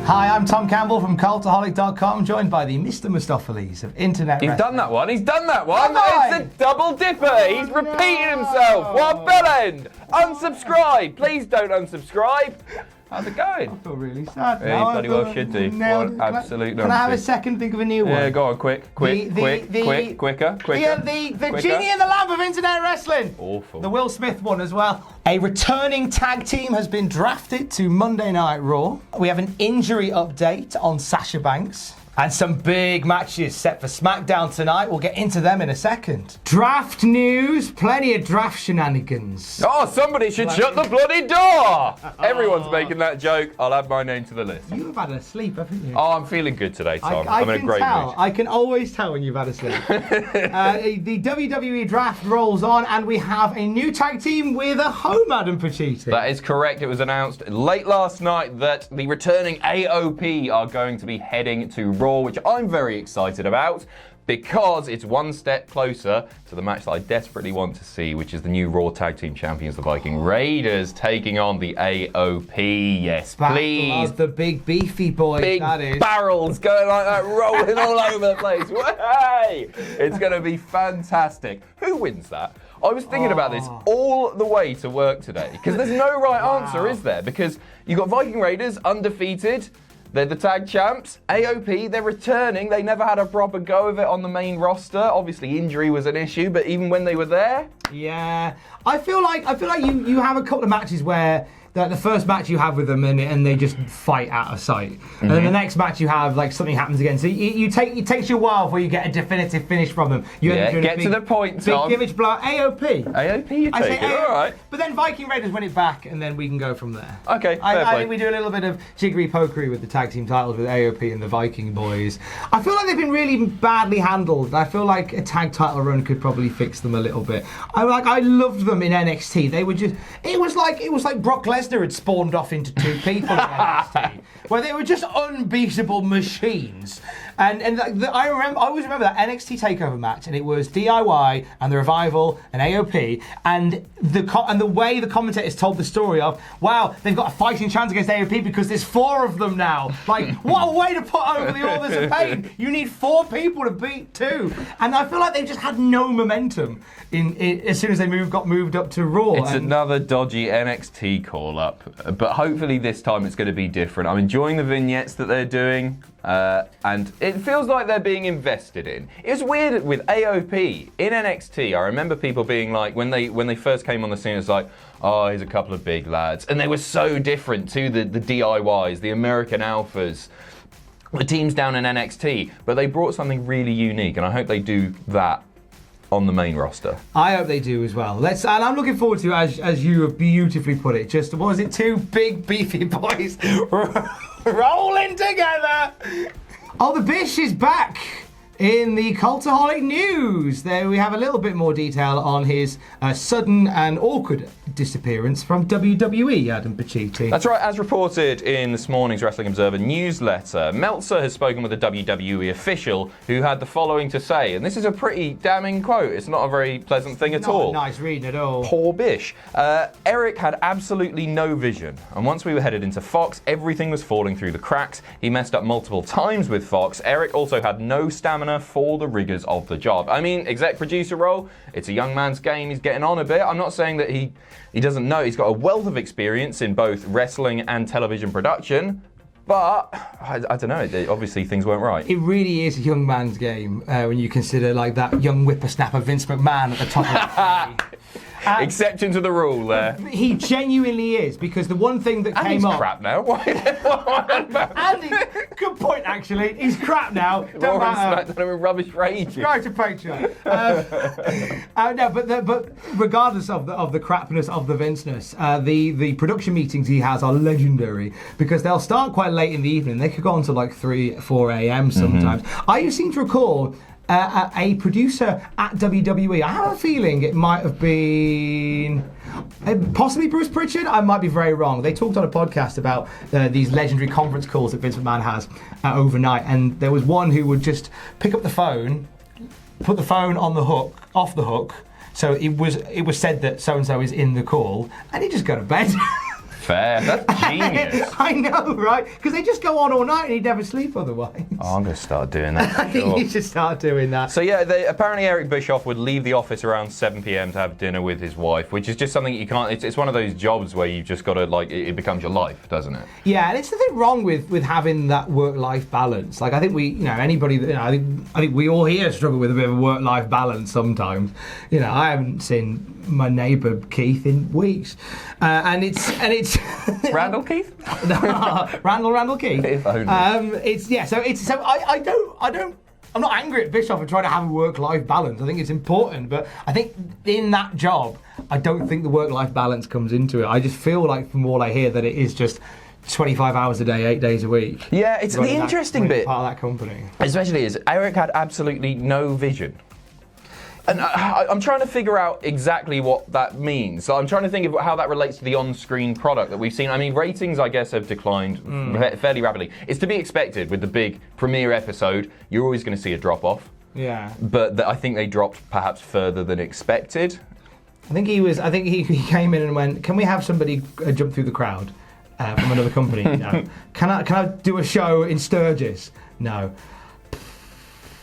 Hi, I'm Tom Campbell from Cultaholic.com, joined by the Mr. Mustopheles of Internet He's Wrestling. done that one. He's done that one. Have It's a double dipper. He's repeating himself. What bell end? Unsubscribe. Please don't unsubscribe. How's it going? I feel really sad Yeah, you bloody well should do. What absolute Can I have a nonsense. second think of a new one? Yeah, go on, quicker. The Genie and the Lamb of Internet Wrestling. Awful. The Will Smith one as well. A returning tag team has been drafted to Monday Night Raw. We have an injury update on Sasha Banks. And some big matches set for SmackDown tonight. We'll get into them in a second. Draft news, plenty of draft shenanigans. Oh, somebody should shut the bloody door. Everyone's making that joke. I'll add my name to the list. You've had a sleep, haven't you? Oh, I'm feeling good today, Tom. I'm in a great mood. I can always tell when you've had a sleep. The WWE draft rolls on, and we have a new tag team with a home, Adam Pacitti. That is correct. It was announced late last night that the returning AOP are going to be heading to Raw, which I'm very excited about because it's one step closer to the match that I desperately want to see, which is the new Raw Tag Team Champions, the Viking Raiders, taking on the AOP. Yes, please. The big beefy boys, big that is. barrels going like that, rolling all over the place. Hey! It's going to be fantastic. Who wins that? I was thinking about this all the way to work today because there's no right answer, is there? Because you've got Viking Raiders undefeated. They're the tag champs. AOP, they're returning. They never had a proper go of it on the main roster. Obviously, injury was an issue, but even when they were there... Yeah. I feel like you have a couple of matches where the first match you have with them and they just fight out of sight. And then the next match you have, like, something happens again. So it takes you a while before you get a definitive finish from them. Get to the point, Tom. Big image blow. AOP. AOP, you take it. All right. But then Viking Raiders win it back, and then we can go from there. Okay, I think we do a little bit of jiggery-pokery with the tag team titles with AOP and the Viking boys. I feel like they've been really badly handled. I feel like a tag title run could probably fix them a little bit. I loved them in NXT. They were just... It was like Brock Lesnar had spawned off into two people in NXT, where they were just unbeatable machines. And I always remember that NXT Takeover match, and it was DIY and the Revival and AOP, and the way the commentators told the story of, wow, they've got a fighting chance against AOP because there's 4 of them now. Like, what a way to put over the Authors of Pain. You need 4 people to beat 2. And I feel like they've just had no momentum as soon as they got moved up to Raw. It's another dodgy NXT call-up, but hopefully this time it's going to be different. I'm enjoying the vignettes that they're doing, and it feels like they're being invested in. It was weird with AOP in NXT. I remember people being like, when they first came on the scene, it's like, oh, here's a couple of big lads, and they were so different to the DIYs, the American Alphas, the teams down in NXT, but they brought something really unique, and I hope they do that on the main roster. I hope they do as well. And I'm looking forward to, as you have beautifully put it, just, what was it, 2 big beefy boys rolling together. Oh, the Bish is back in the Cultaholic news. There we have a little bit more detail on his sudden and awkward disappearance from WWE, Adam Pacitti. That's right, as reported in this morning's Wrestling Observer newsletter, Meltzer has spoken with a WWE official who had the following to say, and this is a pretty damning quote. It's not a very pleasant thing at all. Not a nice reading at all. Poor Bish. Eric had absolutely no vision, and once we were headed into Fox, everything was falling through the cracks. He messed up multiple times with Fox. Eric also had no stamina for the rigors of the job. I mean, exec producer role, it's a young man's game. He's getting on a bit. I'm not saying that he doesn't know. He's got a wealth of experience in both wrestling and television production, but I don't know. Obviously, things weren't right. It really is a young man's game when you consider like that young whippersnapper Vince McMahon at the top of the Exception to the rule there. He genuinely is, because the one thing that came up... crap now. Andy, good point, actually. He's crap now. Don't matter. SmackDown rubbish rage. Subscribe to Patreon. But regardless of the crapness of the Vinceness, the production meetings he has are legendary, because they'll start quite late in the evening. They could go on to like 3, 4 a.m. sometimes. I seem to recall a producer at WWE. I have a feeling it might have been possibly Bruce Pritchard. I might be very wrong. They talked on a podcast about these legendary conference calls that Vince McMahon has overnight, and there was one who would just pick up the phone, put the phone on the hook, off the hook, so it was said that so and so is in the call, and he'd just go to bed. Fair. That's genius. I know, right? Because they just go on all night and he'd never sleep otherwise. Oh, I'm going to start doing that. I think you should start doing that. So yeah, apparently Eric Bischoff would leave the office around 7 p.m. to have dinner with his wife, which is just something you can't. It's one of those jobs where you've just got to it becomes your life, doesn't it? Yeah, and it's nothing wrong with having that work-life balance. Like I think anybody that I think we all here struggle with a bit of a work-life balance sometimes. I haven't seen my neighbour Keith in weeks, and it's Randall Keith. No, Randall Keith. If only. I'm not angry at Bischoff for trying to have a work-life balance. I think it's important, but I think in that job, I don't think the work-life balance comes into it. I just feel like, from all I hear, that it is just 25 hours a day, 8 days a week. Yeah, it's the interesting bit. Part of that company. Especially is Eric had absolutely no vision. And I'm trying to figure out exactly what that means. So I'm trying to think of how that relates to the on-screen product that we've seen. I mean, ratings, I guess, have declined fairly rapidly. It's to be expected with the big premiere episode. You're always going to see a drop-off. Yeah. But I think they dropped perhaps further than expected. I think he came in and went, "Can we have somebody jump through the crowd from another company?" No. Can I do a show in Sturgis? No.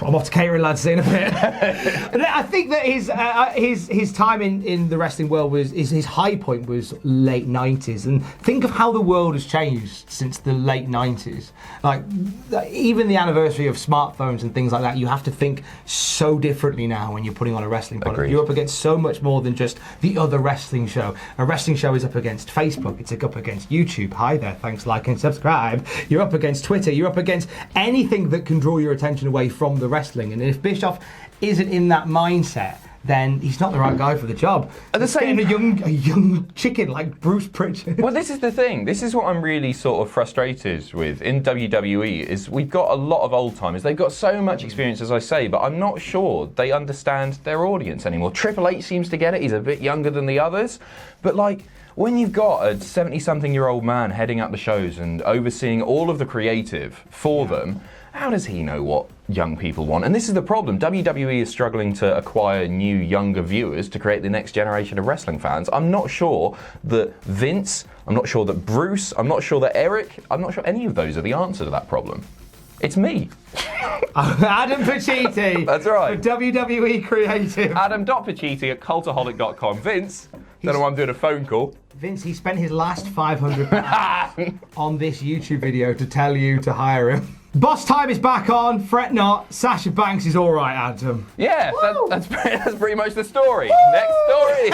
I'm off to catering, lads, in a bit. I think that his time in the wrestling world his high point was late 90s, and think of how the world has changed since the late 90s. Like even the anniversary of smartphones and things like that, you have to think so differently now when you're putting on a wrestling product. Agreed. You're up against so much more than just the other wrestling show. A wrestling show is up against Facebook. It's up against YouTube. Hi there, thanks, like and subscribe. You're up against Twitter. You're up against anything that can draw your attention away from the wrestling. And if Bischoff isn't in that mindset, then he's not the right guy for the job. At the same, a young chicken like Bruce Pritchard. Well, this is the thing. This is what I'm really sort of frustrated with in WWE is we've got a lot of old timers. They've got so much experience, as I say, but I'm not sure they understand their audience anymore. Triple H seems to get it. He's a bit younger than the others, but like, when you've got a 70-something-year-old man heading up the shows and overseeing all of the creative for them, how does he know what young people want? And this is the problem. WWE is struggling to acquire new, younger viewers to create the next generation of wrestling fans. I'm not sure that Vince, I'm not sure that Bruce, I'm not sure that Eric, I'm not sure any of those are the answer to that problem. It's me. Adam Pacitti. That's right. For WWE Creative. Adam.Pacitti at cultaholic.com. Vince, don't know why I'm doing a phone call. Vince, he spent his last £500 on this YouTube video to tell you to hire him. Boss time is back on. Fret not. Sasha Banks is all right, Adam. Yeah, that's pretty much the story. Woo! Next story.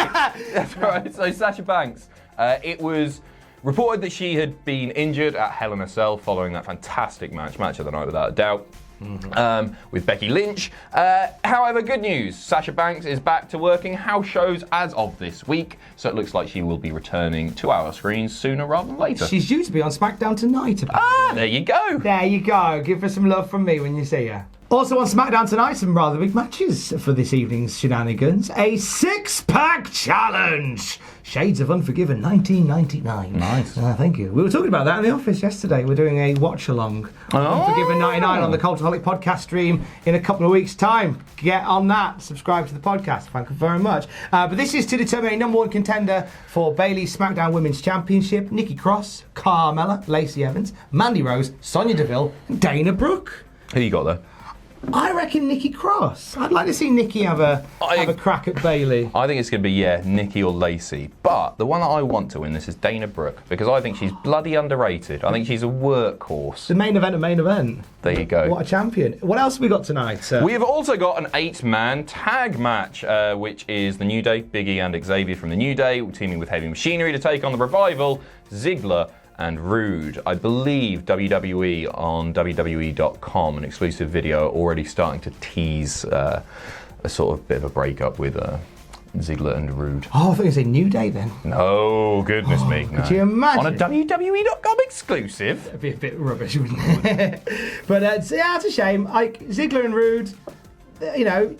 That's right. So Sasha Banks, it was reported that she had been injured at Hell in a Cell following that fantastic match of the night without a doubt. With Becky Lynch. However, good news. Sasha Banks is back to working house shows as of this week, so it looks like she will be returning to our screens sooner rather than later. She's due to be on SmackDown tonight. There you go. There you go. Give her some love from me when you see her. Also on SmackDown tonight, some rather big matches for this evening's shenanigans. A six-pack challenge. Shades of Unforgiven 1999. Nice. Thank you. We were talking about that in the office yesterday. We're doing a watch-along. Unforgiven 99 on the Cultaholic podcast stream in a couple of weeks' time. Get on that. Subscribe to the podcast. Thank you very much. But this is to determine a number one contender for Bayley's SmackDown Women's Championship. Nikki Cross, Carmella, Lacey Evans, Mandy Rose, Sonya Deville, and Dana Brooke. Who you got there? I reckon Nikki Cross. I'd like to see Nikki have a crack at Bayley. I think it's going to be, Nikki or Lacey. But the one that I want to win this is Dana Brooke, because I think she's bloody underrated. I think she's a workhorse. The main event of main event. There you go. What a champion. What else have we got tonight? We have also got an 8-man tag match, which is The New Day, Big E and Xavier from The New Day, teaming with Heavy Machinery to take on The Revival, Ziggler and Rude. I believe WWE on WWE.com, an exclusive video, already starting to tease a sort of bit of a breakup with Ziggler and Rude. Oh, I thought you said New Day then. No, goodness me. No. Could you imagine? On a WWE.com exclusive. That'd be a bit rubbish, wouldn't it? But it's a shame. Like Ziggler and Rude,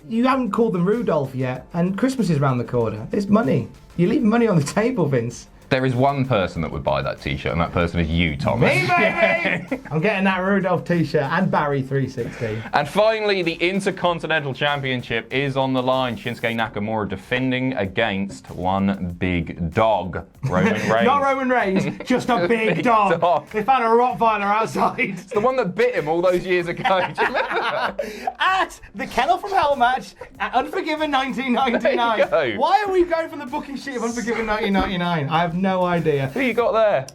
you haven't called them Rudolph yet, and Christmas is around the corner. There's money. You're leaving money on the table, Vince. There is one person that would buy that t-shirt, and that person is you, Thomas. Me, baby! I'm getting that Rudolph t-shirt and Barry 316. And finally, the Intercontinental Championship is on the line. Shinsuke Nakamura defending against one big dog, Roman Reigns. Not Roman Reigns, just a big dog. They found a Rottweiler outside. It's the one that bit him all those years ago. Do you remember that? At the Kennel from Hell match at Unforgiven 1999. There you go. Why are we going from the booking sheet of Unforgiven 1999? I have no idea. Who you got there?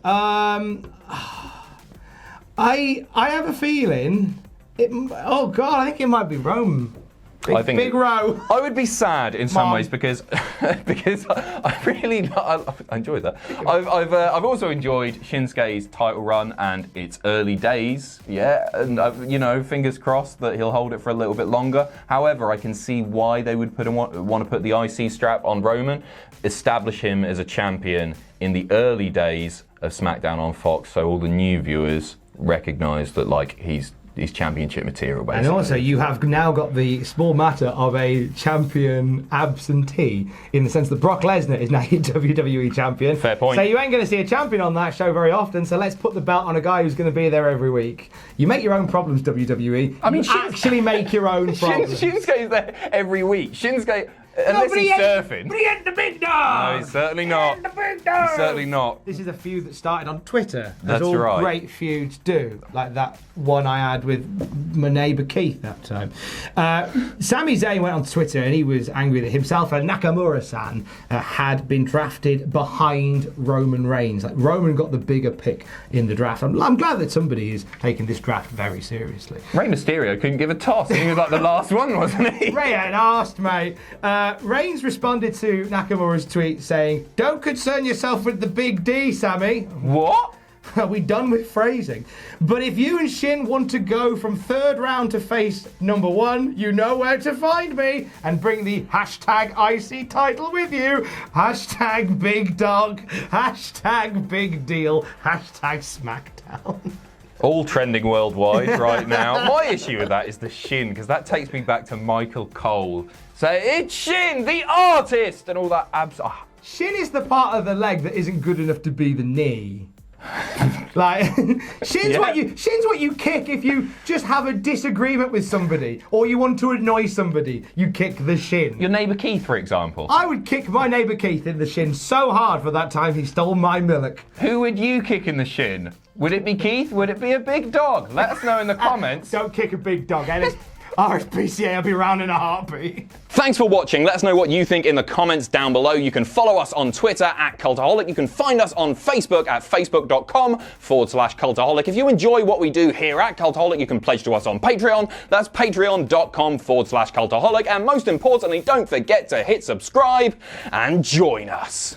I have a feeling. Oh God, I think it might be Rome. Big Row. I would be sad in some ways because I really I enjoyed that. I've also enjoyed Shinsuke's title run and its early days. Yeah, and fingers crossed that he'll hold it for a little bit longer. However, I can see why they would want to put the IC strap on Roman, establish him as a champion in the early days of SmackDown on Fox, so all the new viewers recognise that he's championship material, basically. And also, you have now got the small matter of a champion absentee, in the sense that Brock Lesnar is now your WWE champion. Fair point. So you ain't going to see a champion on that show very often, so let's put the belt on a guy who's going to be there every week. You make your own problems, WWE. I mean, you actually make your own problems. Shinsuke's there every week. Shinsuke... Unless he's surfing. But he ain't the big dog! No, he's certainly not. He ain't the big dog! He's certainly not. This is a feud that started on Twitter. That's all right. Great feuds do. Like that one I had with my neighbour Keith that time. Sami Zayn went on Twitter and he was angry that himself and Nakamura-san had been drafted behind Roman Reigns. Like, Roman got the bigger pick in the draft. I'm glad that somebody is taking this draft very seriously. Rey Mysterio couldn't give a toss. He was like the last one, wasn't he? Rey ain't asked, mate. Reigns responded to Nakamura's tweet saying, "Don't concern yourself with the big D, Sammy." What? Are we done with phrasing? But if you and Shin want to go from third round to face number one, you know where to find me. And bring the hashtag IC title with you. Hashtag big dog. Hashtag big deal. Hashtag SmackDown. All trending worldwide right now. My issue with that is the Shin, because that takes me back to Michael Cole. So it's Shin, the artist, and all that Shin is the part of the leg that isn't good enough to be the knee. Like, Shin's what you kick if you just have a disagreement with somebody or you want to annoy somebody. You kick the shin. Your neighbour Keith, for example. I would kick my neighbour Keith in the shin so hard for that time he stole my milk. Who would you kick in the shin? Would it be Keith? Would it be a big dog? Let us know in the comments. Don't kick a big dog, Ellis. RSPCA, I'll be round in a heartbeat. Thanks for watching. Let us know what you think in the comments down below. You can follow us on Twitter at Cultaholic. You can find us on Facebook at facebook.com/Cultaholic. If you enjoy what we do here at Cultaholic, you can pledge to us on Patreon. That's patreon.com/Cultaholic. And most importantly, don't forget to hit subscribe and join us.